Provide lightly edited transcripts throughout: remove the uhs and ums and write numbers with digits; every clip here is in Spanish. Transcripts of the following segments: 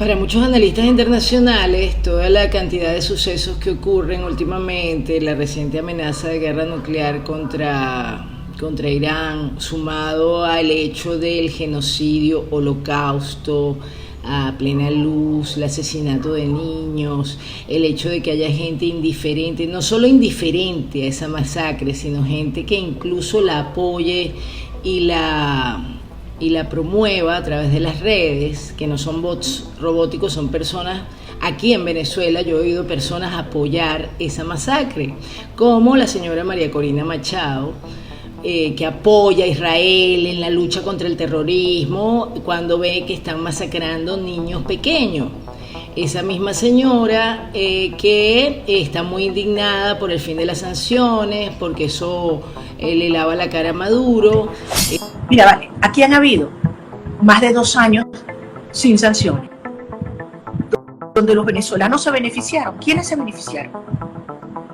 Para muchos analistas internacionales, toda la cantidad de sucesos que ocurren últimamente, la reciente amenaza de guerra nuclear contra Irán, sumado al hecho del genocidio, holocausto a plena luz, el asesinato de niños, el hecho de que haya gente indiferente, no solo indiferente a esa masacre, sino gente que incluso la apoye y la promueva a través de las redes, que no son bots robóticos, son personas. Aquí en Venezuela yo he oído personas apoyar esa masacre, como la señora María Corina Machado, que apoya a Israel en la lucha contra el terrorismo cuando ve que están masacrando niños pequeños. Esa misma señora que está muy indignada por el fin de las sanciones, porque eso le lava la cara a Maduro. Mira, vale, aquí han habido más de 2 años sin sanciones, donde los venezolanos se beneficiaron. ¿Quiénes se beneficiaron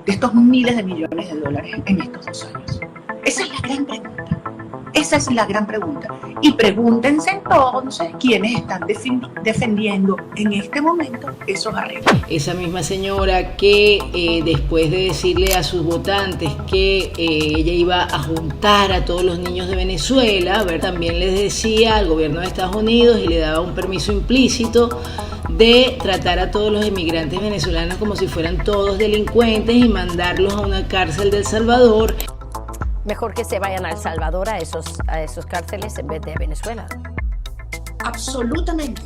de estos miles de millones de dólares en estos 2 años? Esa es la gran pregunta. Esa es la gran pregunta. Y pregúntense entonces quiénes están defendiendo en este momento esos arreglos. Esa misma señora que después de decirle a sus votantes que ella iba a juntar a todos los niños de Venezuela, también les decía al gobierno de Estados Unidos y le daba un permiso implícito de tratar a todos los inmigrantes venezolanos como si fueran todos delincuentes y mandarlos a una cárcel de El Salvador. Mejor que se vayan a El Salvador, a esos cárceles, en vez de Venezuela. Absolutamente.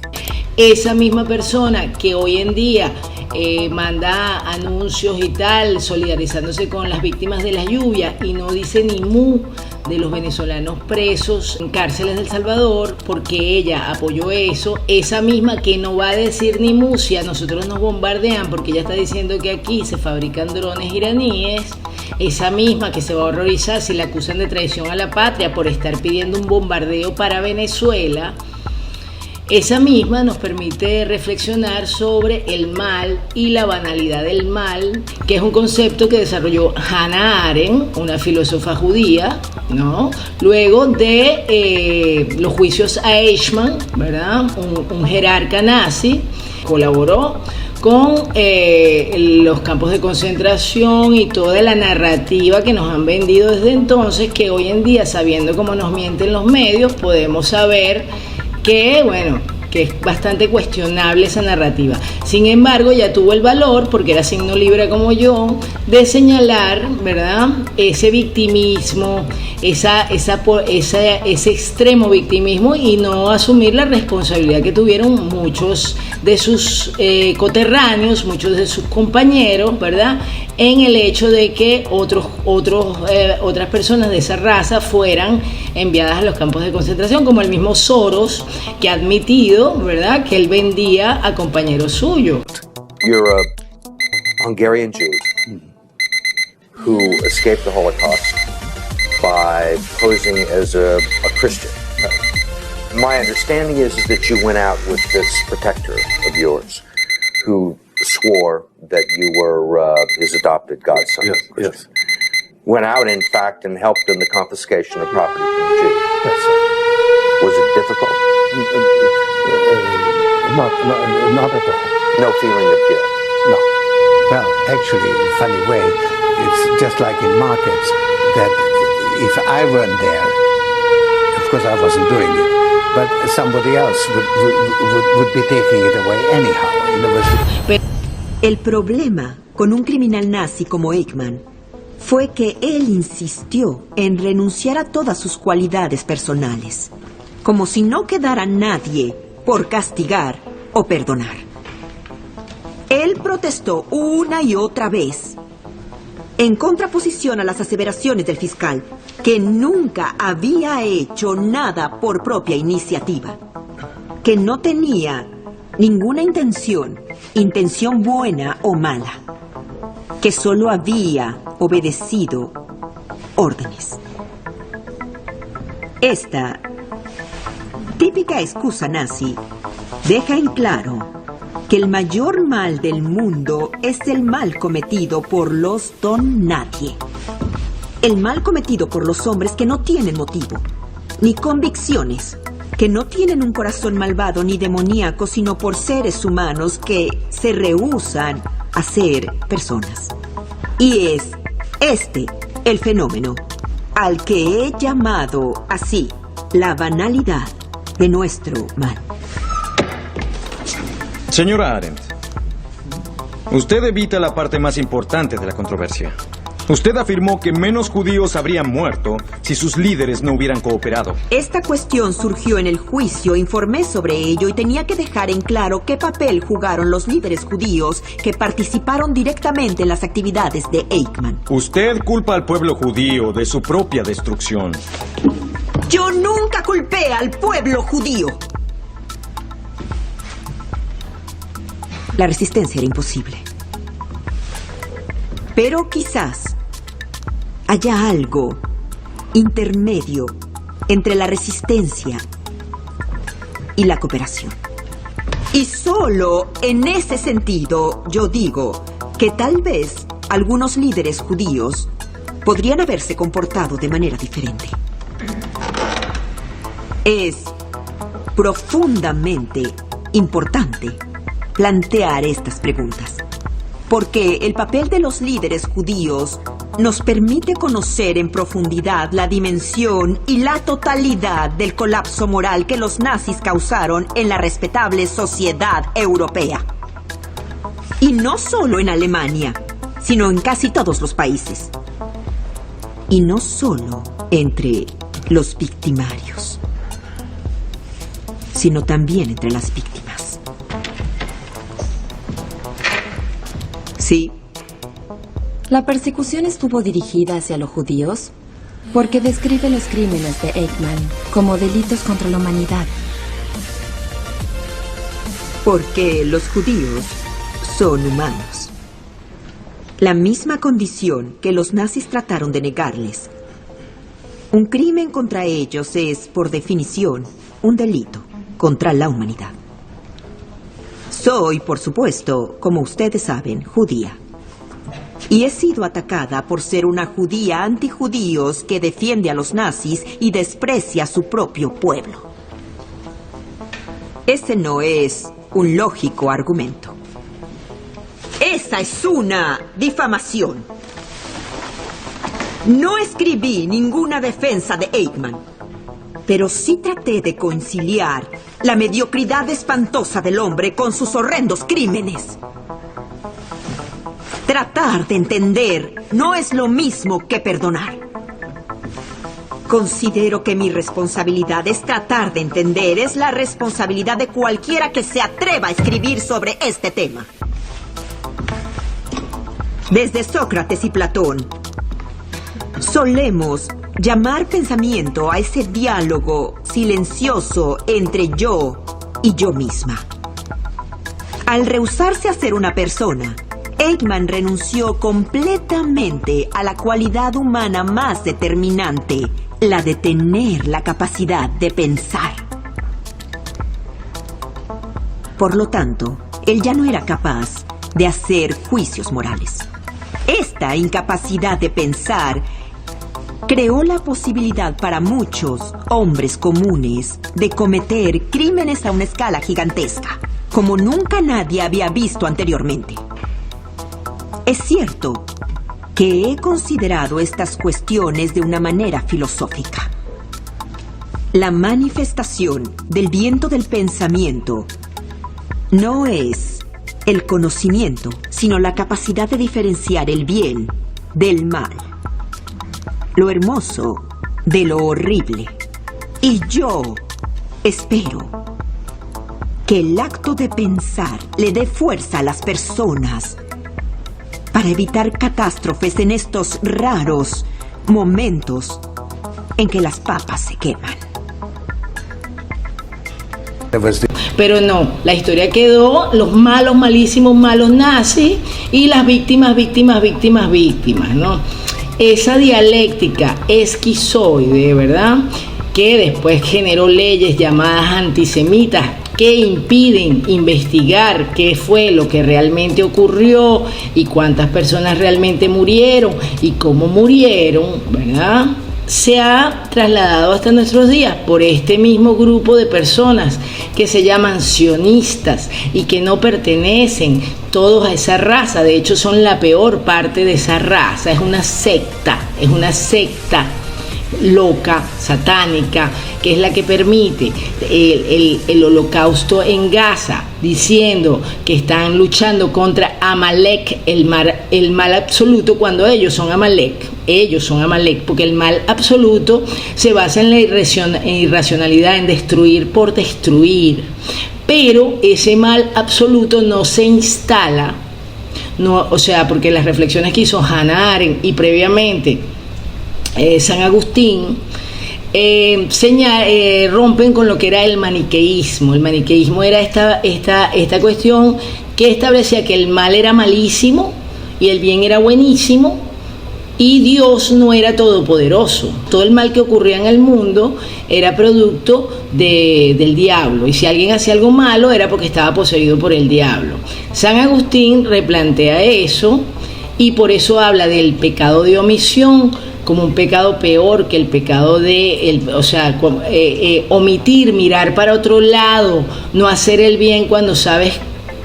Esa misma persona que hoy en día manda anuncios y tal, solidarizándose con las víctimas de las lluvias y no dice ni mu de los venezolanos presos en cárceles de El Salvador, porque ella apoyó eso, esa misma que no va a decir ni mu si a nosotros nos bombardean, porque ella está diciendo que aquí se fabrican drones iraníes, esa misma que se va a horrorizar si la acusan de traición a la patria por estar pidiendo un bombardeo para Venezuela. Esa misma nos permite reflexionar sobre el mal y la banalidad del mal, que es un concepto que desarrolló Hannah Arendt, una filósofa judía, ¿no? Luego de los juicios a Eichmann, ¿verdad? Un jerarca nazi, colaboró con los campos de concentración y toda la narrativa que nos han vendido desde entonces, que hoy en día, sabiendo cómo nos mienten los medios, podemos saber que, bueno, que es bastante cuestionable esa narrativa. Sin embargo, ya tuvo el valor, porque era signo libre como yo, de señalar, ¿verdad?, ese victimismo, ese extremo victimismo, y no asumir la responsabilidad que tuvieron muchos de sus coterráneos, muchos de sus compañeros, ¿verdad?, en el hecho de que otras personas de esa raza fueran enviadas a los campos de concentración, como el mismo Soros, que ha admitido, ¿verdad?, que él vendía a compañeros suyos. You're a Hungarian Jew who escaped the Holocaust by posing as a Christian. My understanding is that you went out with this protector of yours who swore that you were his adopted godson. Yes, yes. Went out, in fact, and helped in the confiscation of property from the Jew. Yes, sir. Was it difficult? Not at all. No feeling of guilt? No. Well, actually, in a funny way, it's just like in markets, that if I weren't there, of course I wasn't doing it, but somebody else would be taking it away anyhow. In other words, el problema con un criminal nazi como Eichmann fue que él insistió en renunciar a todas sus cualidades personales, como si no quedara nadie por castigar o perdonar. Él protestó una y otra vez, en contraposición a las aseveraciones del fiscal, que nunca había hecho nada por propia iniciativa, que no tenía ninguna intención buena o mala, que solo había obedecido órdenes. Esta típica excusa nazi deja en claro que el mayor mal del mundo es el mal cometido por los don nadie. El mal cometido por los hombres que no tienen motivo, ni convicciones, que no tienen un corazón malvado ni demoníaco, sino por seres humanos que se rehúsan a ser personas. Y es este el fenómeno al que he llamado así la banalidad de nuestro mal. Señora Arendt, usted evita la parte más importante de la controversia. Usted afirmó que menos judíos habrían muerto si sus líderes no hubieran cooperado. Esta cuestión surgió en el juicio, informé sobre ello y tenía que dejar en claro qué papel jugaron los líderes judíos que participaron directamente en las actividades de Eichmann. Usted culpa al pueblo judío de su propia destrucción. Yo nunca culpé al pueblo judío. La resistencia era imposible. Pero quizás haya algo intermedio entre la resistencia y la cooperación. Y solo en ese sentido yo digo que tal vez algunos líderes judíos podrían haberse comportado de manera diferente. Es profundamente importante plantear estas preguntas, porque el papel de los líderes judíos nos permite conocer en profundidad la dimensión y la totalidad del colapso moral que los nazis causaron en la respetable sociedad europea. Y no solo en Alemania, sino en casi todos los países. Y no solo entre los victimarios, sino también entre las víctimas. Sí. ¿La persecución estuvo dirigida hacia los judíos? Porque describe los crímenes de Eichmann como delitos contra la humanidad. Porque los judíos son humanos. La misma condición que los nazis trataron de negarles. Un crimen contra ellos es, por definición, un delito contra la humanidad. Soy, por supuesto, como ustedes saben, judía. Y he sido atacada por ser una judía antijudíos que defiende a los nazis y desprecia a su propio pueblo. Ese no es un lógico argumento. Esa es una difamación. No escribí ninguna defensa de Eichmann, pero sí traté de conciliar la mediocridad espantosa del hombre con sus horrendos crímenes. Tratar de entender no es lo mismo que perdonar. Considero que mi responsabilidad es tratar de entender. Es la responsabilidad de cualquiera que se atreva a escribir sobre este tema. Desde Sócrates y Platón, solemos llamar pensamiento a ese diálogo silencioso entre yo y yo misma. Al rehusarse a ser una persona, Eichmann renunció completamente a la cualidad humana más determinante, la de tener la capacidad de pensar. Por lo tanto, él ya no era capaz de hacer juicios morales. Esta incapacidad de pensar creó la posibilidad para muchos hombres comunes de cometer crímenes a una escala gigantesca, como nunca nadie había visto anteriormente. Es cierto que he considerado estas cuestiones de una manera filosófica. La manifestación del viento del pensamiento no es el conocimiento, sino la capacidad de diferenciar el bien del mal, lo hermoso de lo horrible. Y yo espero que el acto de pensar le dé fuerza a las personas para evitar catástrofes en estos raros momentos en que las papas se queman. Pero no, la historia quedó los malos, malísimos, malos nazis y las víctimas, ¿no? Esa dialéctica esquizoide, ¿verdad?, que después generó leyes llamadas antisemitas que impiden investigar qué fue lo que realmente ocurrió y cuántas personas realmente murieron y cómo murieron, ¿verdad?, se ha trasladado hasta nuestros días por este mismo grupo de personas que se llaman sionistas y que no pertenecen todos a esa raza. De hecho, son la peor parte de esa raza. Es una secta loca, satánica, que es la que permite el holocausto en Gaza, diciendo que están luchando contra Amalek, el mal absoluto, cuando ellos son Amalek, porque el mal absoluto se basa en la irracionalidad, en destruir por destruir, pero ese mal absoluto no se instala, porque las reflexiones que hizo Hannah Arendt y previamente San Agustín rompen con lo que era el maniqueísmo. El maniqueísmo era esta cuestión que establecía que el mal era malísimo y el bien era buenísimo, y Dios no era todopoderoso. Todo el mal que ocurría en el mundo era producto del diablo, y si alguien hacía algo malo era porque estaba poseído por el diablo. San Agustín replantea eso, y por eso habla del pecado de omisión como un pecado peor que el pecado omitir, mirar para otro lado, no hacer el bien cuando sabes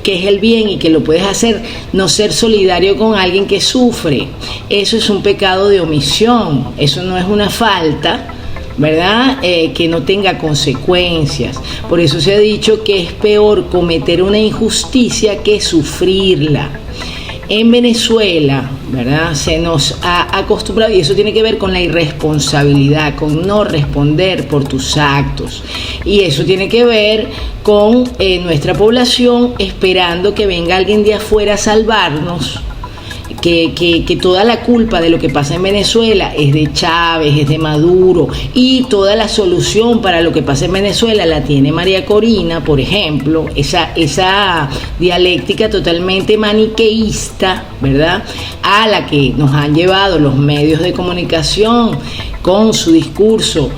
que es el bien y que lo puedes hacer, no ser solidario con alguien que sufre. Eso es un pecado de omisión, eso no es una falta, ¿verdad? Que no tenga consecuencias. Por eso se ha dicho que es peor cometer una injusticia que sufrirla. En Venezuela, ¿verdad?, se nos ha acostumbrado, y eso tiene que ver con la irresponsabilidad, con no responder por tus actos, y eso tiene que ver con nuestra población esperando que venga alguien de afuera a salvarnos, que toda la culpa de lo que pasa en Venezuela es de Chávez, es de Maduro, y toda la solución para lo que pasa en Venezuela la tiene María Corina, por ejemplo, esa dialéctica totalmente maniqueísta, ¿verdad?, a la que nos han llevado los medios de comunicación con su discurso,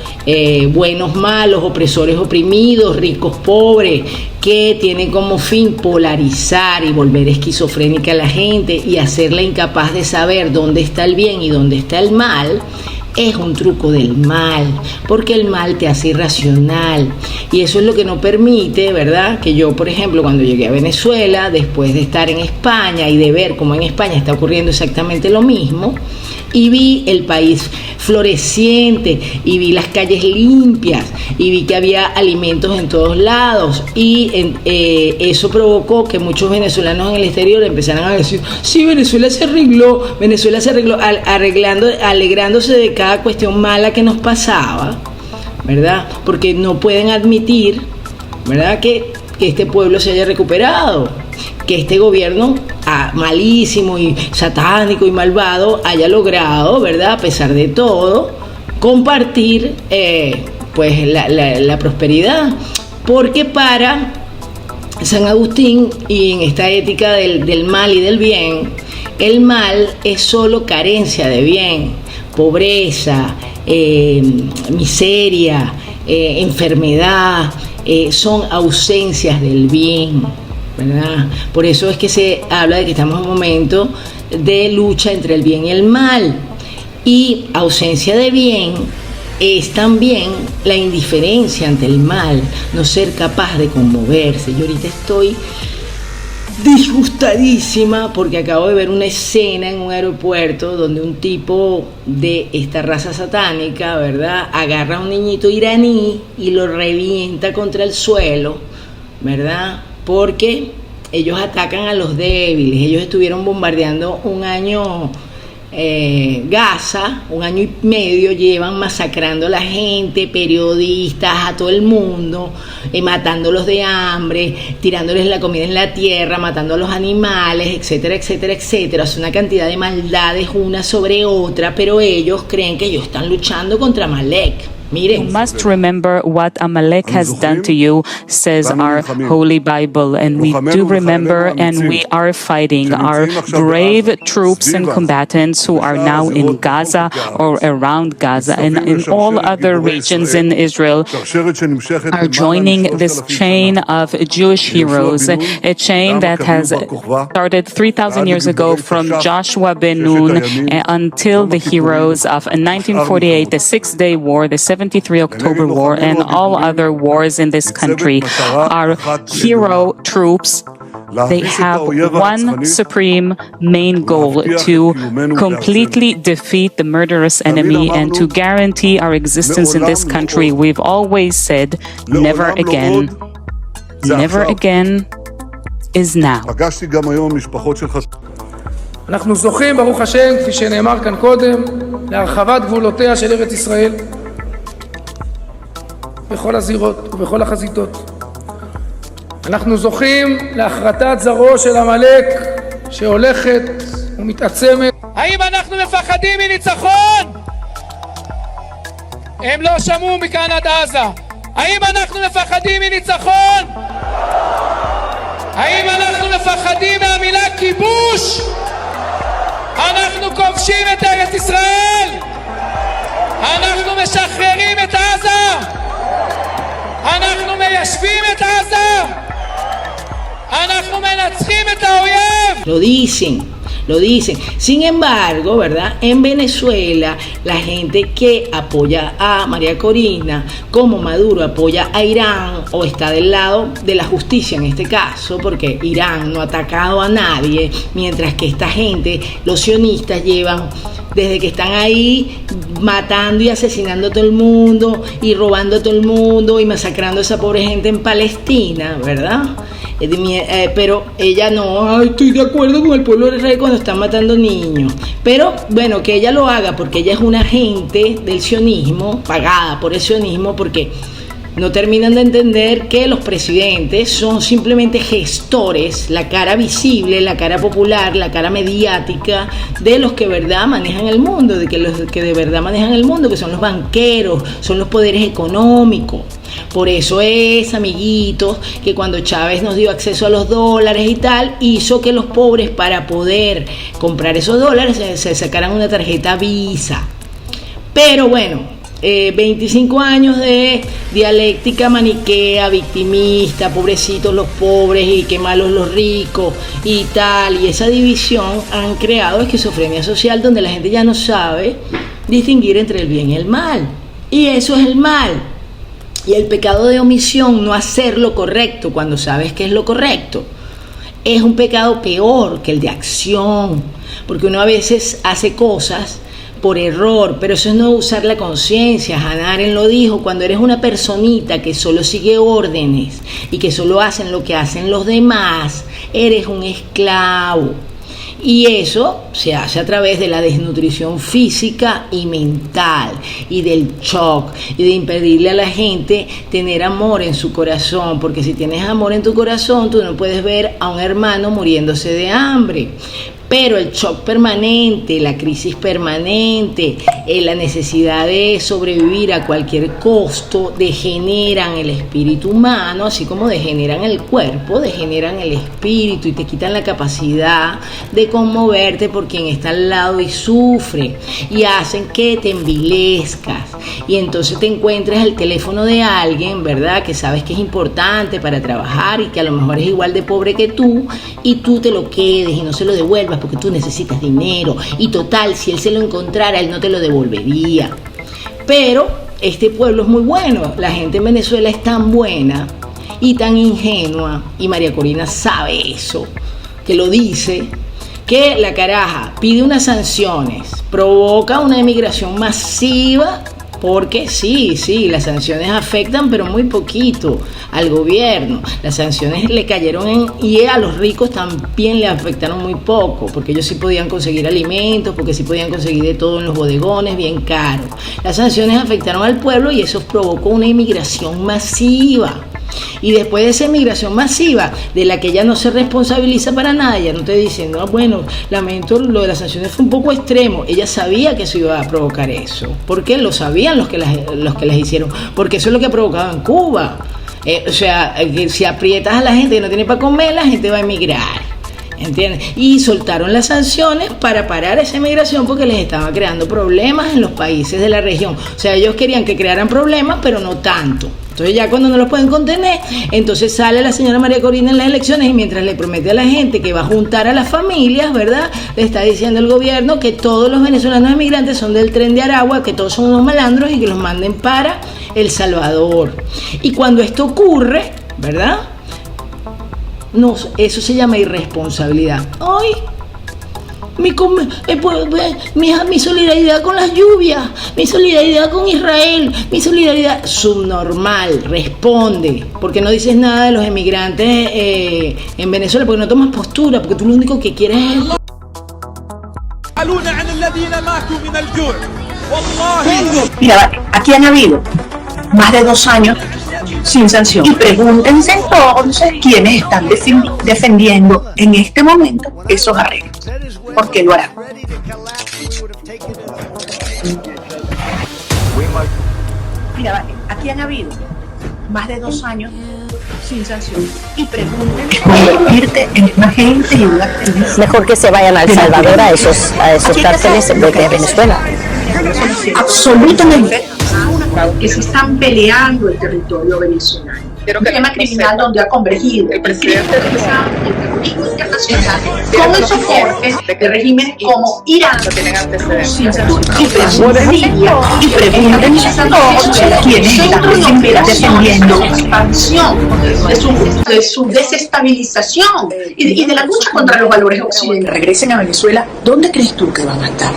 buenos malos, opresores oprimidos, ricos pobres, que tiene como fin polarizar y volver esquizofrénica a la gente y hacerla incapaz de saber dónde está el bien y dónde está el mal. Es un truco del mal, porque el mal te hace irracional, y eso es lo que no permite, ¿verdad?, que yo, por ejemplo, cuando llegué a Venezuela, después de estar en España y de ver cómo en España está ocurriendo exactamente lo mismo, y vi el país floreciente, y vi las calles limpias, y vi que había alimentos en todos lados, y eso provocó que muchos venezolanos en el exterior empezaran a decir: sí, Venezuela se arregló, alegrándose de cada cuestión mala que nos pasaba, ¿verdad? Porque no pueden admitir, ¿verdad?, que este pueblo se haya recuperado, que este gobierno malísimo y satánico y malvado haya logrado, ¿verdad?, a pesar de todo, compartir la prosperidad. Porque para San Agustín, y en esta ética del mal y del bien, el mal es solo carencia de bien, pobreza, miseria, enfermedad, son ausencias del bien, ¿verdad? Por eso es que se habla de que estamos en un momento de lucha entre el bien y el mal, y ausencia de bien es también la indiferencia ante el mal, no ser capaz de conmoverse. Yo ahorita estoy disgustadísima porque acabo de ver una escena en un aeropuerto donde un tipo de esta raza satánica, ¿verdad?, agarra a un niñito iraní y lo revienta contra el suelo, ¿verdad?, porque ellos atacan a los débiles. Ellos estuvieron bombardeando un año Gaza, 1 año y medio llevan masacrando a la gente, periodistas, a todo el mundo, matándolos de hambre, tirándoles la comida en la tierra, matando a los animales, etcétera, etcétera, etcétera. Es una cantidad de maldades una sobre otra, pero ellos creen que ellos están luchando contra Amalek. Miren. You must remember what Amalek has done to you, says our Holy Bible, and we do remember, and we are fighting our brave troops and combatants who are now in Gaza or around Gaza and in all other regions in Israel are joining this chain of Jewish heroes, a chain that has started 3,000 years ago from Joshua ben Nun until the heroes of 1948, the Six-Day War, the 73 October War, and all other wars in this country. Our hero troops, they have one supreme main goal: to completely defeat the murderous enemy and to guarantee our existence in this country. We've always said, never again. Never again is now. אנחנו זוכים, ברוך השם, כפי שנאמר כאן קודם, להרחבת גבולותיה של ארץ ישראל בכל הזירות ובכל החזיתות. אנחנו זוכים להחרטת זרעו של עמלק שהולכת ומתעצמת. האם אנחנו מפחדים מניצחון? הם לא שמעו מכאן עד עזה. האם אנחנו מפחדים מניצחון? האם אנחנו מפחדים מהמילה כיבוש? אנחנו כובשים את ארץ ישראל. אנחנו משחררים את עזה. אנחנו מיישבים את עזה. אנחנו מנצחים את האויב. Lo dicen. Sin embargo, ¿verdad? En Venezuela, la gente que apoya a María Corina, como Maduro apoya a Irán o está del lado de la justicia en este caso, porque Irán no ha atacado a nadie, mientras que esta gente, los sionistas, llevan desde que están ahí matando y asesinando a todo el mundo y robando a todo el mundo y masacrando a esa pobre gente en Palestina, ¿verdad? Pero ella no, estoy de acuerdo con el pueblo de Israel cuando están matando niños. Pero bueno, que ella lo haga porque ella es una agente del sionismo, pagada por el sionismo, porque no terminan de entender que los presidentes son simplemente gestores, la cara visible, la cara popular, la cara mediática de los que de verdad manejan el mundo, de verdad manejan el mundo, que son los banqueros, son los poderes económicos. Por eso es, amiguitos, que cuando Chávez nos dio acceso a los dólares y tal, hizo que los pobres, para poder comprar esos dólares, se sacaran una tarjeta Visa. Pero bueno, 25 años de dialéctica maniquea, victimista, pobrecitos los pobres y qué malos los ricos y tal, y esa división han creado esquizofrenia social donde la gente ya no sabe distinguir entre el bien y el mal, y eso es el mal. Y el pecado de omisión, no hacer lo correcto cuando sabes que es lo correcto, es un pecado peor que el de acción, porque uno a veces hace cosas por error, pero eso es no usar la conciencia. Hannah Arendt lo dijo: cuando eres una personita que solo sigue órdenes y que solo hacen lo que hacen los demás, eres un esclavo. Y eso se hace a través de la desnutrición física y mental, y del shock, y de impedirle a la gente tener amor en su corazón, porque si tienes amor en tu corazón, tú no puedes ver a un hermano muriéndose de hambre. Pero el shock permanente, la crisis permanente, la necesidad de sobrevivir a cualquier costo, degeneran el espíritu humano, así como degeneran el cuerpo, degeneran el espíritu y te quitan la capacidad de conmoverte por quien está al lado y sufre, y hacen que te envilezcas, y entonces te encuentres el teléfono de alguien, ¿verdad?, que sabes que es importante para trabajar y que a lo mejor es igual de pobre que tú, y tú te lo quedes y no se lo devuelvas porque tú necesitas dinero, y total, si él se lo encontrara, él no te lo devolvería. Pero este pueblo es muy bueno, la gente en Venezuela es tan buena y tan ingenua, y María Corina sabe eso, que lo dice, que la caraja pide unas sanciones, provoca una emigración masiva, porque sí, las sanciones afectan, pero muy poquito al gobierno. Las sanciones le cayeron y a los ricos también le afectaron muy poco, porque ellos sí podían conseguir alimentos, porque sí podían conseguir de todo en los bodegones, bien caro. Las sanciones afectaron al pueblo y eso provocó una inmigración masiva. Y después de esa emigración masiva, de la que ella no se responsabiliza para nada, ella no te dice, no, bueno, lamento, lo de las sanciones fue un poco extremo. Ella sabía que eso iba a provocar eso. ¿Por qué? Lo sabían los que las hicieron. Porque eso es lo que ha provocado en Cuba. O sea, que si aprietas a la gente que no tiene para comer, la gente va a emigrar. ¿Entiendes? Y soltaron las sanciones para parar esa emigración porque les estaba creando problemas en los países de la región. O sea, ellos querían que crearan problemas, pero no tanto. Entonces ya cuando no los pueden contener, entonces sale la señora María Corina en las elecciones y mientras le promete a la gente que va a juntar a las familias, ¿verdad? Le está diciendo el gobierno que todos los venezolanos emigrantes son del Tren de Aragua, que todos son unos malandros y que los manden para El Salvador. Y cuando esto ocurre, ¿verdad? No, eso se llama irresponsabilidad. ¡Ay! Mi solidaridad con las lluvias, mi solidaridad con Israel, mi solidaridad subnormal, responde. Porque no dices nada de los emigrantes en Venezuela, porque no tomas postura, porque tú lo único que quieres es... Mira, aquí han habido más de 2 años sin sanción. Y pregúntense entonces quiénes están defendiendo en este momento esos arreglos. ¿Por qué lo harán? Mira, aquí han habido más de 2 años sin sanción. Y pregúntense convertirte en un agente y un activista. Mejor que se vayan a El Salvador a esos cárceles en vez de Venezuela. Absolutamente. Que se están peleando el territorio venezolano. Un tema criminal donde ha convergido el presidente el terrorismo internacional con el soporte de regímenes como Irán. Y pregúntense a todos quiénes están defendiendo la expansión de su desestabilización y de la lucha contra los valores occidentales. Regresen a Venezuela, ¿dónde crees tú que van a estar?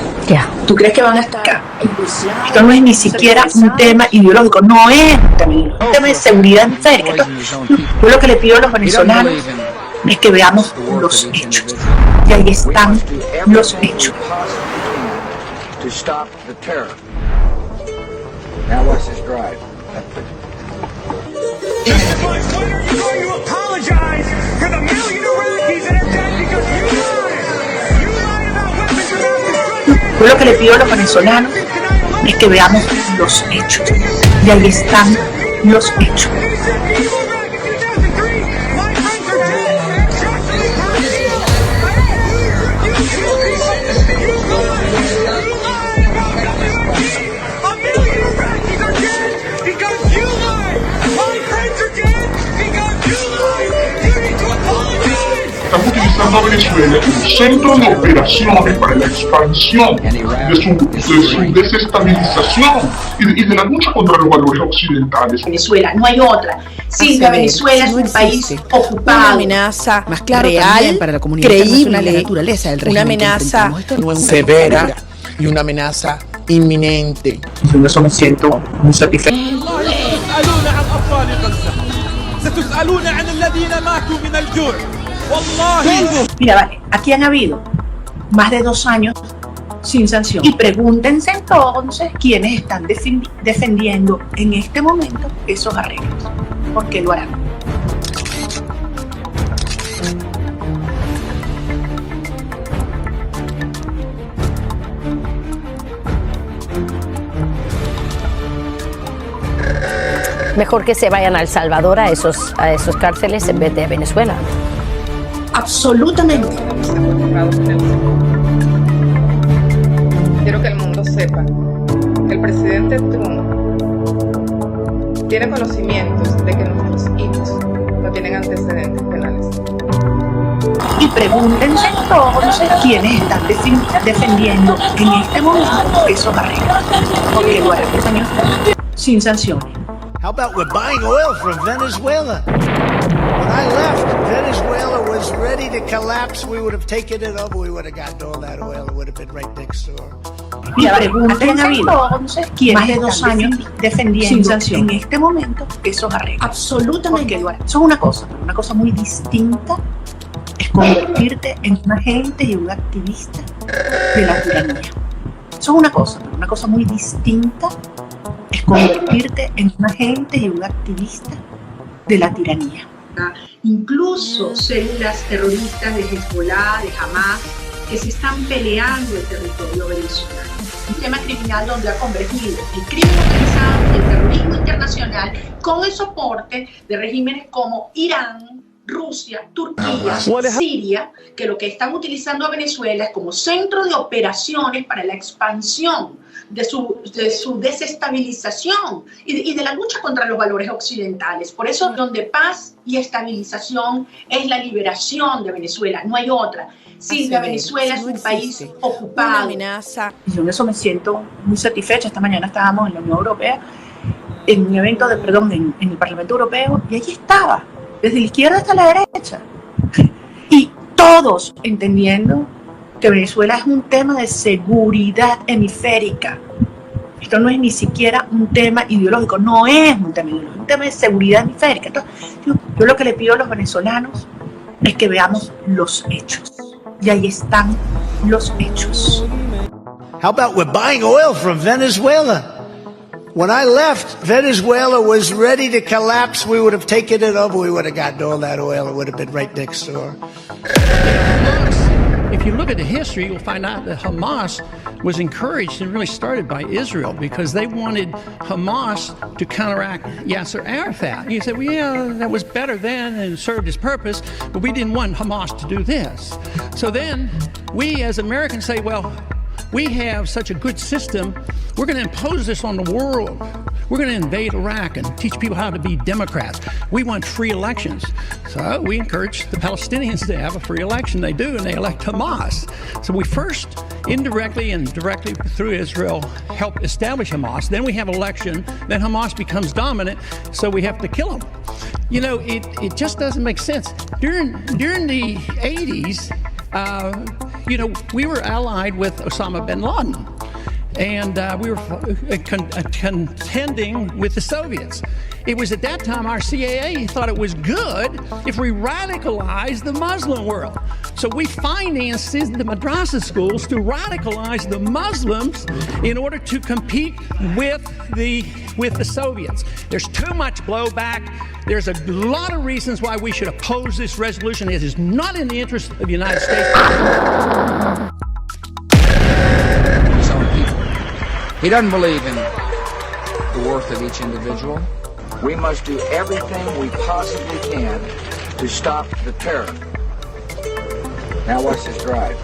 ¿Tú crees que van a estar acá? Esto no es ni siquiera un tema ideológico, no es un tema de seguridad interna. Yo lo que le pido a los venezolanos es que veamos los hechos. Y ahí están los hechos. Yo lo que le pido a los venezolanos es que veamos los hechos. Y ahí están los hechos. Están utilizando a Venezuela como centro de operaciones para la expansión de su desestabilización y de la lucha contra los valores occidentales. Venezuela, no hay otra. Silvia, Venezuela es un país ocupado. Una amenaza más clara, real, para la comunidad creíble, la naturaleza del régimen, una amenaza severa y una amenaza inminente. Yo eso me siento muy satisfecho. Mira, aquí han habido más de 2 años sin sanción. Y pregúntense entonces quiénes están defendiendo en este momento esos arreglos. ¿Por qué lo harán? Mejor que se vayan a El Salvador a esos cárceles en vez de Venezuela. Absolutamente. Quiero que el mundo sepa que el presidente Trump tiene conocimientos de que nuestros hijos no tienen antecedentes penales. Y pregúntense entonces quiénes están defendiendo en este momento esos arreglos. Porque lo harán, señor, sin sanciones. How about we're buying oil from Venezuela? When I left, Venezuela was ready to collapse. We would have taken it over. We would have gotten all that oil. It would have been right next door. Mira, pregúntense entonces quiénes más de 2 años defendiendo en este momento esos arreglos. Absolutamente. Eso es una cosa muy distinta es convertirte en un agente y un activista de la tiranía. Eso es una cosa muy distinta es convertirte en un agente y un activista de la tiranía. Incluso células terroristas de Hezbollah, de Hamas, que se están peleando el territorio venezolano. Un tema criminal donde ha convergido el crimen organizado y el terrorismo internacional con el soporte de regímenes como Irán, Rusia, Turquía, Siria, que lo que están utilizando a Venezuela es como centro de operaciones para la expansión de su desestabilización y de la lucha contra los valores occidentales. Por eso, donde paz y estabilización es la liberación de Venezuela, no hay otra. Silvia, Venezuela es un país ocupado. Una amenaza. Y yo en eso me siento muy satisfecha. Esta mañana estábamos en la Unión Europea, en un evento en el Parlamento Europeo, y allí estaba, desde la izquierda hasta la derecha. Y todos entendiendo que Venezuela es un tema de seguridad hemisférica. Esto no es ni siquiera un tema ideológico, no es un tema ideológico, es un tema de seguridad hemisférica. Entonces, yo lo que le pido a los venezolanos es que veamos los hechos. Y ahí están los hechos. How about we're buying oil from Venezuela? When I left, Venezuela was ready to collapse. We would have taken it over. We would have gotten all that oil. It would have been right next door. If you look at the history, you'll find out that Hamas was encouraged and really started by Israel because they wanted Hamas to counteract Yasser Arafat. And you say, well, yeah, that was better then and served its purpose, but we didn't want Hamas to do this. So then we as Americans say, well, we have such a good system, we're going to impose this on the world. We're going to invade Iraq and teach people how to be Democrats. We want free elections. So we encourage the Palestinians to have a free election. They do, and they elect Hamas. So we first, indirectly and directly through Israel, help establish Hamas. Then we have election. Then Hamas becomes dominant, so we have to kill them. You know, it just doesn't make sense. During the 80s, you know, we were allied with Osama bin Laden, and we were contending with the Soviets. It was at that time our CAA thought it was good if we radicalized the Muslim world. So we financed the madrasa schools to radicalize the Muslims in order to compete with the Soviets. There's too much blowback. There's a lot of reasons why we should oppose this resolution. It is not in the interest of the United States. His own people. He doesn't believe in the worth of each individual. We must do everything we possibly can to stop the terror. Now watch this drive.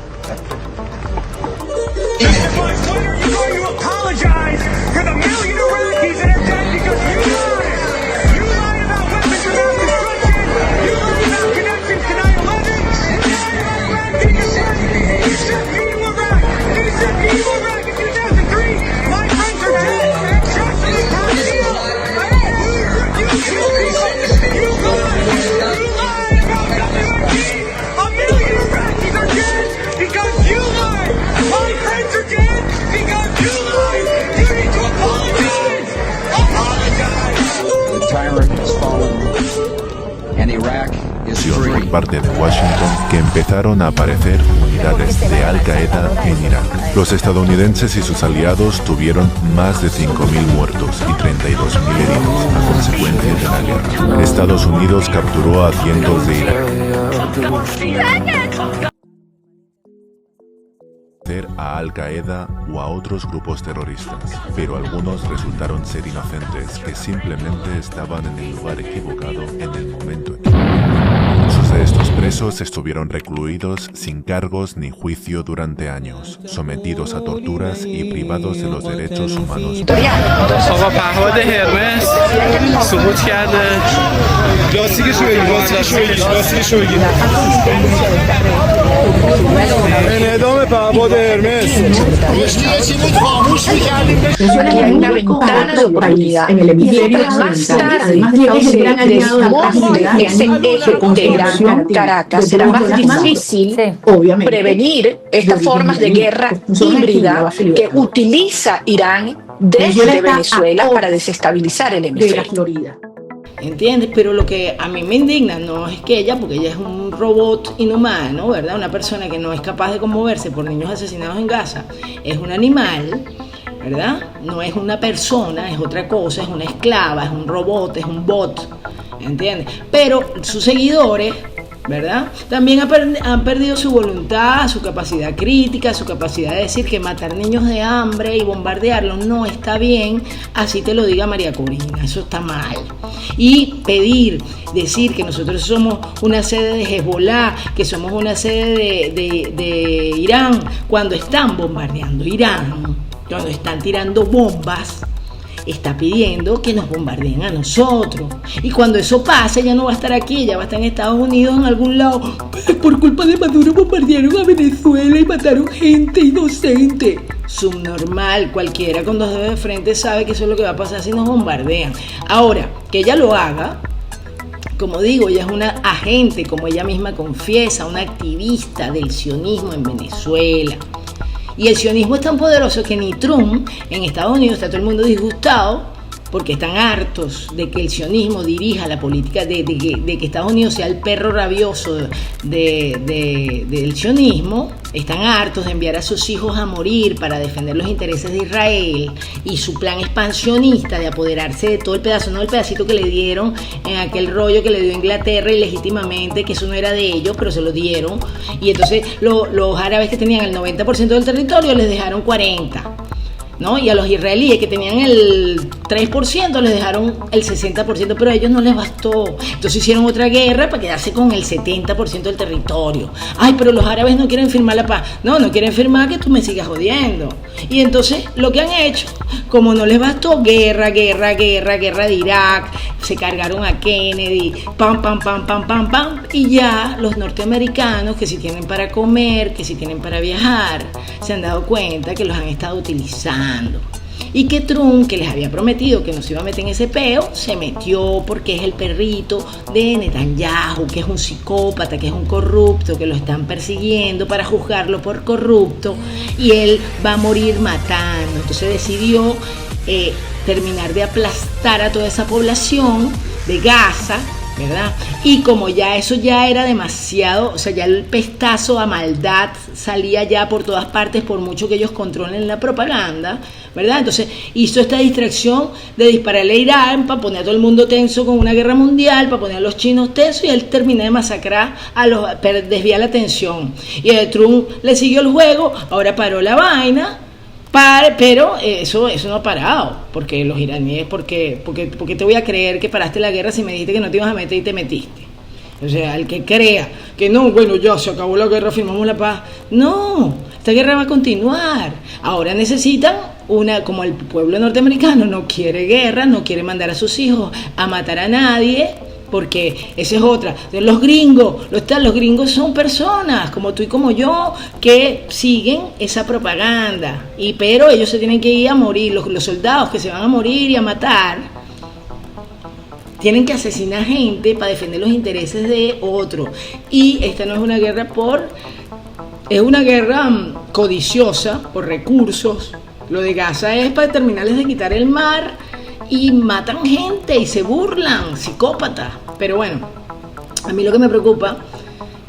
Why are you going to apologize for the million Iraqis that are dead because you lied? You lied about weapons of mass destruction. You lied about connections to 9/11. You lied about Iraq being a state. You sent me to Iraq. You sent me to Iraq in 2003. My friends are dead. Trust me, Palestine. You lied about WMD. A million Iraqis are dead because you lied. My friends are dead because you lied. You need to apologize. Apologize. The tyrant has fallen, and Iraq is free. Por parte de Washington que empezaron a aparecer unidades de Al-Qaeda en Irak. Los estadounidenses y sus aliados tuvieron más de 5.000 muertos y 32.000 heridos a consecuencia de la guerra. Estados Unidos capturó a cientos de iraquíes, a Al-Qaeda o a otros grupos terroristas, pero algunos resultaron ser inocentes que simplemente estaban en el lugar equivocado en el momento equivocado. Muchos de estos presos estuvieron recluidos sin cargos ni juicio durante años, sometidos a torturas y privados de los derechos humanos. آقا پهباد هرمس سقوط کرده. لاستیکشو بگیر. انعدام پهباد هرمس. Aquí hay una ventana de oportunidad en el hemisferio occidental. Además de que es el gran aliado de ese eje construcción Caracas, será más difícil, obviamente, prevenir estas formas de guerra híbrida que utiliza Irán desde Venezuela para desestabilizar el hemisferio. ¿Entiendes? Pero lo que a mí me indigna no es que ella, porque ella es un robot inhumano, ¿verdad? Una persona que no es capaz de conmoverse por niños asesinados en Gaza, es un animal, ¿verdad? No es una persona, es otra cosa, es una esclava, es un robot, es un bot. ¿entiendes? Pero sus seguidores, ¿verdad? También han perdido su voluntad, su capacidad crítica, su capacidad de decir que matar niños de hambre y bombardearlos no está bien, así te lo diga María Corina, eso está mal. Y decir que nosotros somos una sede de Hezbollah, que somos una sede de Irán, cuando están bombardeando Irán, cuando están tirando bombas, está pidiendo que nos bombardeen a nosotros. Y cuando eso pase, ella no va a estar aquí, ella va a estar en Estados Unidos en algún lado. Por culpa de Maduro bombardearon a Venezuela y mataron gente inocente. Subnormal, cualquiera con dos dedos de frente sabe que eso es lo que va a pasar si nos bombardean. Ahora, que ella lo haga, como digo, ella es una agente, como ella misma confiesa, una activista del sionismo en Venezuela. Y el sionismo es tan poderoso que ni Trump en Estados Unidos está todo el mundo disgustado porque están hartos de que el sionismo dirija la política, de que Estados Unidos sea el perro rabioso del sionismo. Están hartos de enviar a sus hijos a morir para defender los intereses de Israel y su plan expansionista de apoderarse de todo el pedazo, no el pedacito que le dieron en aquel rollo que le dio Inglaterra ilegítimamente, que eso no era de ellos, pero se lo dieron. Y entonces los árabes que tenían el 90% del territorio les dejaron 40%. ¿No? Y a los israelíes que tenían el 3% les dejaron el 60%, pero a ellos no les bastó. Entonces hicieron otra guerra para quedarse con el 70% del territorio. Ay, pero los árabes no quieren firmar la paz. No quieren firmar que tú me sigas jodiendo. Y entonces lo que han hecho, como no les bastó, guerra de Irak, se cargaron a Kennedy, pam, y ya los norteamericanos, que si tienen para comer, que si tienen para viajar, se han dado cuenta que los han estado utilizando. Y que Trump, que les había prometido que no se iba a meter en ese peo, se metió porque es el perrito de Netanyahu, que es un psicópata, que es un corrupto, que lo están persiguiendo para juzgarlo por corrupto y él va a morir matando. Entonces decidió terminar de aplastar a toda esa población de Gaza, ¿verdad? Y como ya eso ya era demasiado, o sea, ya el pestazo a maldad salía ya por todas partes, por mucho que ellos controlen la propaganda, ¿verdad? Entonces hizo esta distracción de dispararle a Irán para poner a todo el mundo tenso con una guerra mundial, para poner a los chinos tensos, y él terminó de masacrar desviar la atención. Y Trump le siguió el juego, ahora paró la vaina. Pero eso no ha parado, porque los iraníes, porque te voy a creer que paraste la guerra si me dijiste que no te ibas a meter y te metiste. O sea, el que crea que no, bueno, ya se acabó la guerra, firmamos la paz. No, esta guerra va a continuar. Ahora necesitan como el pueblo norteamericano no quiere guerra, no quiere mandar a sus hijos a matar a nadie, porque esa es otra. Los gringos son personas como tú y como yo que siguen esa propaganda, pero ellos se tienen que ir a morir. Los soldados que se van a morir y a matar tienen que asesinar gente para defender los intereses de otros. Y esta no es una guerra es una guerra codiciosa por recursos. Lo de Gaza es para terminarles de quitar el mar y matan gente y se burlan, psicópatas. Pero bueno, a mí lo que me preocupa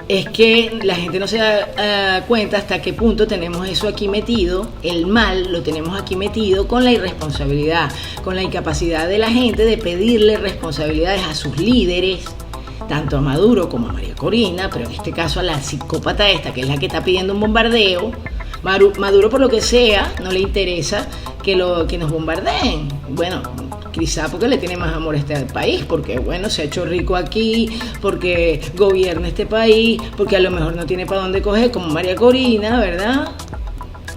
es que la gente no se da cuenta hasta qué punto tenemos eso aquí metido, el mal lo tenemos aquí metido con la irresponsabilidad, con la incapacidad de la gente de pedirle responsabilidades a sus líderes, tanto a Maduro como a María Corina, pero en este caso a la psicópata esta, que es la que está pidiendo un bombardeo. Maduro, por lo que sea, no le interesa que nos bombardeen. Bueno, quizá porque le tiene más amor a este país, porque bueno, se ha hecho rico aquí, porque gobierna este país, porque a lo mejor no tiene para dónde coger, como María Corina, ¿verdad?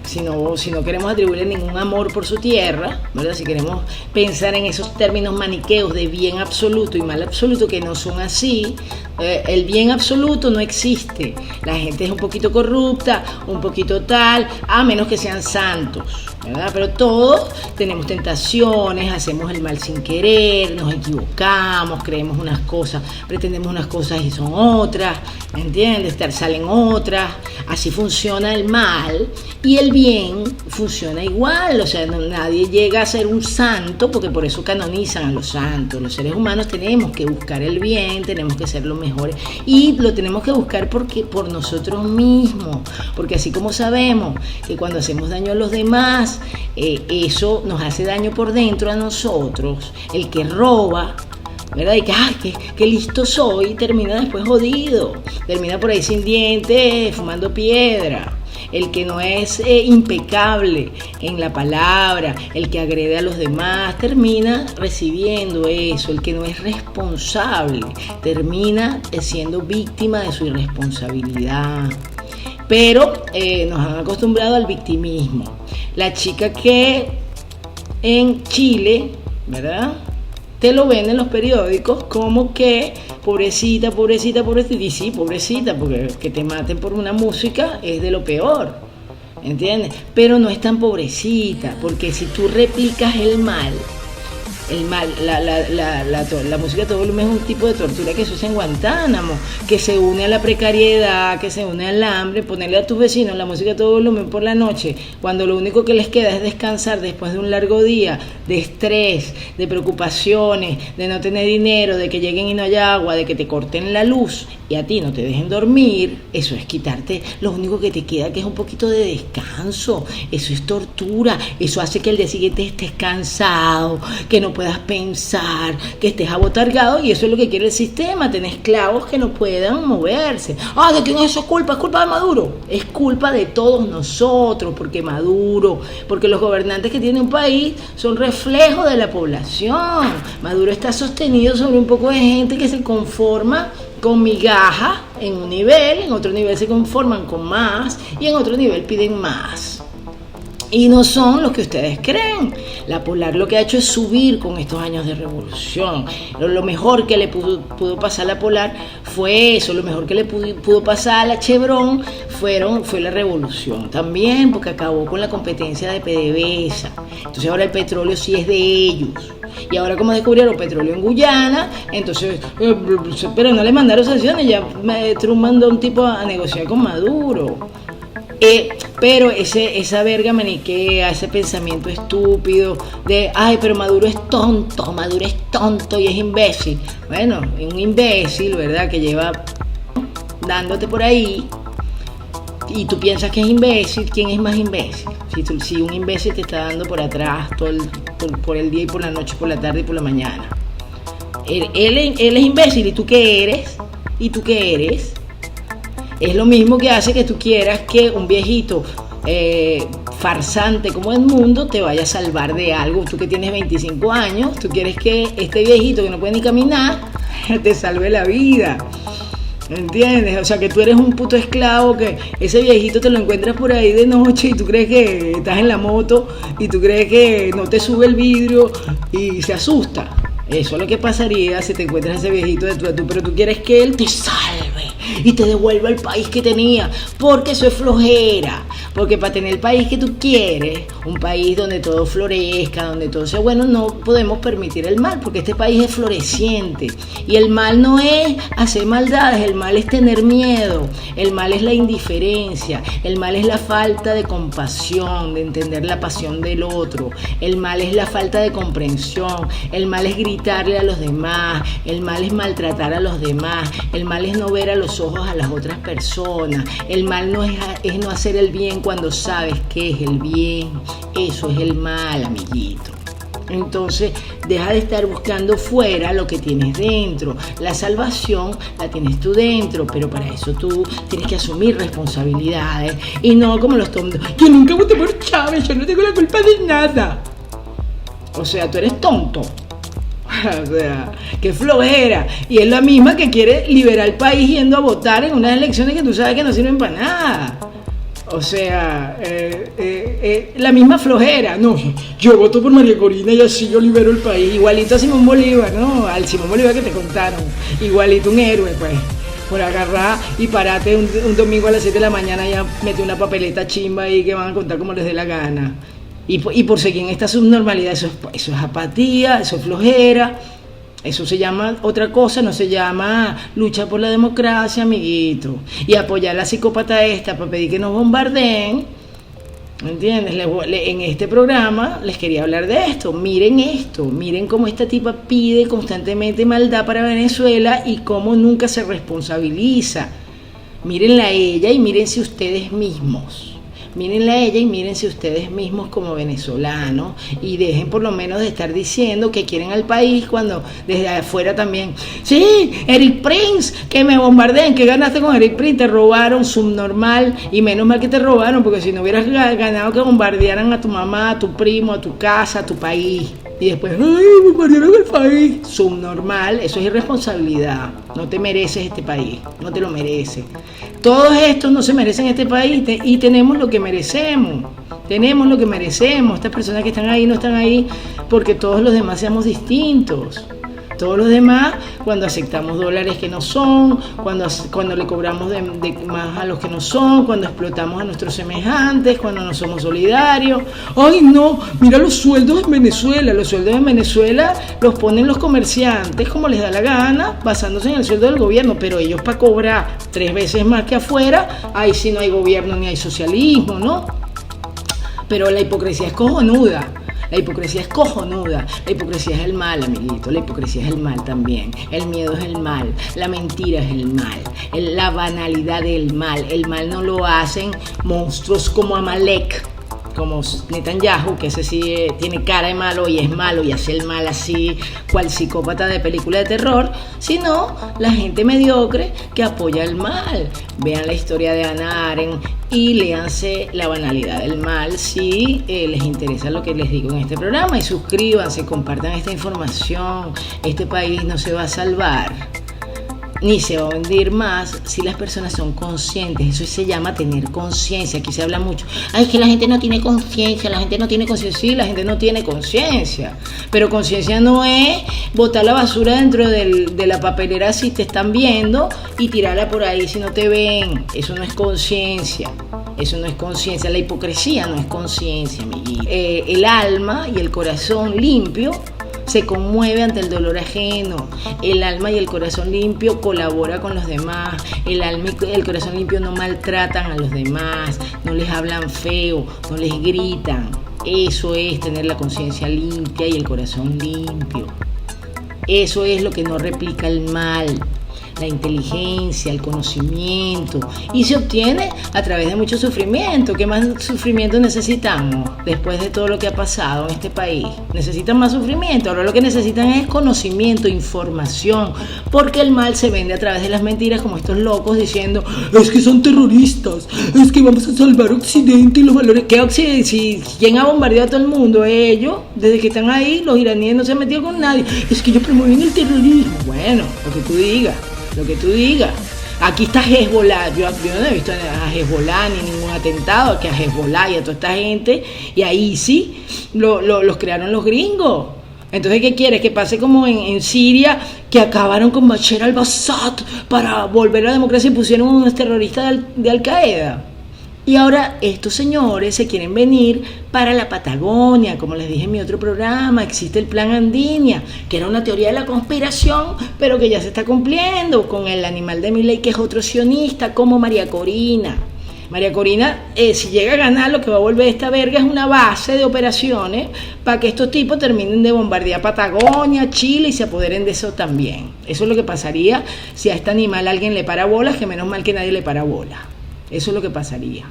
Si no queremos atribuirle ningún amor por su tierra, ¿verdad? Si queremos pensar en esos términos maniqueos de bien absoluto y mal absoluto, que no son así, el bien absoluto no existe. La gente es un poquito corrupta, un poquito tal, a menos que sean santos, ¿verdad? Pero todos tenemos tentaciones, hacemos el mal sin querer, nos equivocamos, creemos unas cosas, pretendemos unas cosas y son otras, ¿entiendes? Salen otras. Así funciona el mal, y el bien funciona igual. O sea, nadie llega a ser un santo, porque por eso canonizan a los santos. Los seres humanos tenemos que buscar el bien, tenemos que ser los mejores, y lo tenemos que buscar por nosotros mismos, porque así como sabemos que cuando hacemos daño a los demás, eso nos hace daño por dentro a nosotros. El que roba ¿verdad? Y que, qué listo soy, y termina después jodido, termina por ahí sin dientes, fumando piedra. El que no es impecable en la palabra, el que agrede a los demás, termina recibiendo eso. El que no es responsable, termina siendo víctima de su irresponsabilidad. Pero nos han acostumbrado al victimismo. La chica que en Chile, ¿verdad?, te lo ven en los periódicos como que pobrecita, y sí, pobrecita, porque que te maten por una música es de lo peor, ¿entiendes? Pero no es tan pobrecita, porque si tú replicas el mal, la música a todo volumen es un tipo de tortura que se usa en Guantánamo, que se une a la precariedad, que se une al hambre. Ponerle a tus vecinos la música a todo volumen por la noche, cuando lo único que les queda es descansar después de un largo día de estrés, de preocupaciones, de no tener dinero, de que lleguen y no haya agua, de que te corten la luz y a ti no te dejen dormir. Eso es quitarte lo único que te queda, que es un poquito de descanso. Eso es tortura. Eso hace que el día siguiente estés cansado, que no puedas pensar, que estés abotargado, y eso es lo que quiere el sistema, tener esclavos que no puedan moverse. ¿De quién es eso? ¿Es culpa de Maduro? Es culpa de todos nosotros, porque los gobernantes que tiene un país son reflejo de la población. Maduro está sostenido sobre un poco de gente que se conforma con migajas en un nivel, en otro nivel se conforman con más y en otro nivel piden más. Y no son los que ustedes creen. La Polar lo que ha hecho es subir con estos años de revolución. Lo mejor que le pudo pasar a la Polar fue eso. Lo mejor que le pudo pasar a la Chevron fue la revolución. También porque acabó con la competencia de PDVSA. Entonces ahora el petróleo sí es de ellos. Y ahora como descubrieron petróleo en Guyana, entonces, pero no le mandaron sanciones. Ya Trump mandó un tipo a negociar con Maduro. Pero esa verga maniquea, ese pensamiento estúpido de, pero Maduro es tonto y es imbécil. Bueno, es un imbécil, ¿verdad?, que lleva dándote por ahí y tú piensas que es imbécil. ¿Quién es más imbécil? Si un imbécil te está dando por atrás por el día y por la noche, por la tarde y por la mañana. Él es imbécil. ¿Y tú qué eres? Es lo mismo que hace que tú quieras que un viejito farsante como Edmundo te vaya a salvar de algo. Tú que tienes 25 años, tú quieres que este viejito que no puede ni caminar te salve la vida. ¿Entiendes? O sea, que tú eres un puto esclavo, que ese viejito te lo encuentras por ahí de noche y tú crees que estás en la moto y tú crees que no te sube el vidrio y se asusta. Eso es lo que pasaría si te encuentras ese viejito de tú, pero tú quieres que él te salve y te devuelva el país que tenía, porque eso es flojera. Porque para tener el país que tú quieres, un país donde todo florezca, donde todo sea bueno, no podemos permitir el mal, porque este país es floreciente. Y el mal no es hacer maldades, el mal es tener miedo, el mal es la indiferencia, el mal es la falta de compasión, de entender la pasión del otro, el mal es la falta de comprensión, el mal es gritarle a los demás, el mal es maltratar a los demás, el mal es no ver a los ojos a las otras personas, el mal no es no hacer el bien cuando sabes qué es el bien. Eso es el mal, amiguito. Entonces, deja de estar buscando fuera lo que tienes dentro. La salvación la tienes tú dentro, pero para eso tú tienes que asumir responsabilidades y no como los tontos. Yo nunca voté por Chávez, yo no tengo la culpa de nada. O sea, tú eres tonto. O sea, qué flojera. Y es la misma que quiere liberar el país yendo a votar en unas elecciones que tú sabes que no sirven para nada. O sea, la misma flojera. No, yo voto por María Corina y así yo libero el país. Igualito a Simón Bolívar, ¿no? Al Simón Bolívar que te contaron. Igualito un héroe, pues. Por agarrar y pararte un domingo a las 7 de la mañana y ya mete una papeleta chimba ahí que van a contar como les dé la gana. Y por seguir en esta subnormalidad, eso es apatía, eso es flojera. Eso se llama otra cosa, no se llama lucha por la democracia, amiguito. Y apoyar a la psicópata esta para pedir que nos bombardeen, ¿entiendes? En este programa les quería hablar de esto. Miren cómo esta tipa pide constantemente maldad para Venezuela y cómo nunca se responsabiliza. Mírenla a ella y mírense ustedes mismos. mírenla a ella y mírense ustedes mismos como venezolanos y dejen por lo menos de estar diciendo que quieren al país cuando desde afuera también, sí, Eric Prince, que me bombardeen, que ganaste con Eric Prince, te robaron, subnormal, y menos mal que te robaron, porque si no hubieras ganado que bombardearan a tu mamá, a tu primo, a tu casa, a tu país. Y después, ay, bombardearon el país. Subnormal, eso es irresponsabilidad. No te mereces este país, no te lo mereces. Todos estos no se merecen este país y tenemos lo que merecemos. Tenemos lo que merecemos. Estas personas que están ahí no están ahí porque todos los demás seamos distintos. Todos los demás, cuando aceptamos dólares que no son, cuando le cobramos de más a los que no son, cuando explotamos a nuestros semejantes, cuando no somos solidarios. ¡Ay, no! Mira los sueldos en Venezuela. Los sueldos en Venezuela los ponen los comerciantes como les da la gana, basándose en el sueldo del gobierno, pero ellos para cobrar 3 veces más que afuera, ahí sí no hay gobierno ni hay socialismo, ¿no? Pero la hipocresía es cojonuda. La hipocresía es cojonuda. La hipocresía es el mal, amiguito. La hipocresía es el mal también. El miedo es el mal. La mentira es el mal. La banalidad es el mal. El mal no lo hacen monstruos como Amalek, como Netanyahu, que ese sí tiene cara de malo y es malo y hace el mal así, cual psicópata de película de terror, sino la gente mediocre que apoya el mal. Vean la historia de Hannah Arendt y léanse La banalidad del mal si les interesa lo que les digo en este programa, y suscríbanse, compartan esta información. Este país no se va a salvar ni se va a hundir más si las personas son conscientes. Eso se llama tener conciencia. Aquí se habla mucho, ay, es que la gente no tiene conciencia, la gente no tiene conciencia. Sí, la gente no tiene conciencia, pero conciencia no es botar la basura dentro de la papelera si te están viendo y tirarla por ahí si no te ven. Eso no es conciencia. Eso no es conciencia. La hipocresía no es conciencia, amiguito. El alma y el corazón limpio se conmueve ante el dolor ajeno. El alma y el corazón limpio colabora con los demás. El alma y el corazón limpio no maltratan a los demás, no les hablan feo, no les gritan. Eso es tener la conciencia limpia y el corazón limpio. Eso es lo que no replica el mal. La inteligencia, el conocimiento, y se obtiene a través de mucho sufrimiento. ¿Qué más sufrimiento necesitamos después de todo lo que ha pasado en este país? ¿Necesitan más sufrimiento? Ahora lo que necesitan es conocimiento, información, porque el mal se vende a través de las mentiras, como estos locos diciendo, es que son terroristas, es que vamos a salvar Occidente y los valores. ¿Qué Occidente? Si ¿quién ha bombardeado a todo el mundo? Ellos, desde que están ahí, los iraníes no se han metido con nadie. Es que ellos promueven el terrorismo. Bueno, lo que tú digas. Lo que tú digas. Aquí está Hezbollah. Yo no he visto a Hezbollah ni ningún atentado, que a Hezbollah y a toda esta gente, y ahí sí los crearon los gringos. Entonces, ¿qué quieres? Que pase como en Siria, que acabaron con Bashar al-Assad para volver a la democracia y pusieron unos terroristas de Al-Qaeda. Y ahora estos señores se quieren venir para la Patagonia, como les dije en mi otro programa. Existe el Plan Andinia, que era una teoría de la conspiración, pero que ya se está cumpliendo con el animal de Milei, que es otro sionista, como María Corina. María Corina, si llega a ganar, lo que va a volver esta verga es una base de operaciones para que estos tipos terminen de bombardear Patagonia, Chile, y se apoderen de eso también. Eso es lo que pasaría si a este animal alguien le para bolas, que menos mal que nadie le para bolas. Eso es lo que pasaría.